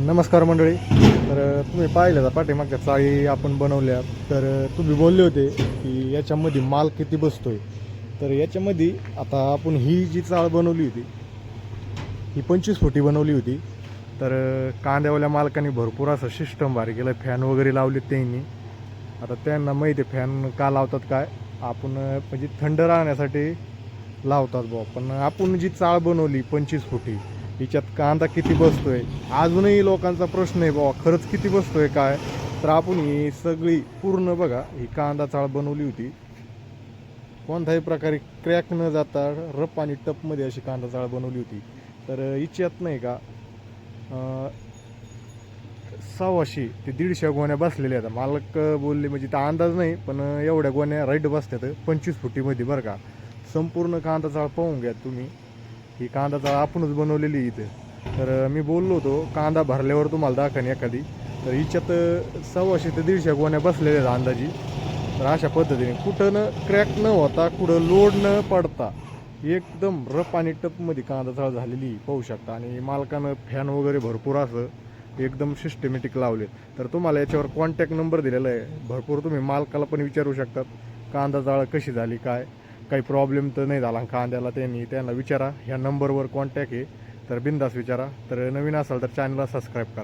नमस्कार मंडळी. तर तुम्ही पाहिलं का पाठीमागच्या चाळी आपण बनवल्या. तर तुम्ही बोलले होते की याच्यामध्ये माल किती बसतोय. तर याच्यामध्ये आता आपण ही जी चाळ बनवली होती ही 25 फुटी बनवली होती. तर कांद्यावाल्या मालकाने भरपूर असं सिस्टम भारी केलं, फॅन वगैरे लावले त्यांनी. आता त्यांना माहिती आहे फॅन का लावतात, काय आपण म्हणजे थंड राहण्यासाठी लावतात बुवा. पण आपण जी चाळ बनवली 25 फुटी हिच्यात कांदा किती बसतोय अजूनही लोकांचा प्रश्न आहे बुवा, खरंच किती बसतोय काय. तर आपण ही सगळी पूर्ण बघा, ही कांदा चाळ बनवली होती कोणत्याही प्रकारे क्रॅक न जाता रफ आणि टपमध्ये अशी कांदा चाळ बनवली होती. तर हिच्यात नाही का 100 ते 150 गोण्या बसलेल्या आहेत. मालक बोलले म्हणजे तर अंदाज नाही, पण एवढ्या गोण्या राईट बसतात 25 फुटीमध्ये बरं का. संपूर्ण कांदा चाळ पाहून घ्या तुम्ही, ही कांदा चाळ आपणच बनवलेली इथे. तर मी बोललो होतो कांदा भरल्यावर तुम्हाला दाखवणे एखादी. तर हिच्यात 100 ते 150 गोण्या बसलेल्या आहेत अंदाजी. तर अशा पद्धतीने कुठं न क्रॅक न होता, कुठं लोड न पडता एकदम रफ आणि टपमध्ये कांदा चाळ झालेली पाहू शकता. आणि मालकानं फॅन वगैरे भरपूर असं एकदम सिस्टमॅटिक लावले. तर तुम्हाला याच्यावर कॉन्टॅक्ट नंबर दिलेला आहे, भरपूर तुम्ही मालकाला पण विचारू शकतात कांदा चाळ कशी झाली, काय काही प्रॉब्लेम तर नाही झाला कांद्याला. त्यांना विचारा, ह्या नंबरवर कॉन्टॅक्ट आहे. तर बिंदास विचारा. तर नवीन असाल तर चॅनलला सबस्क्राईब करा.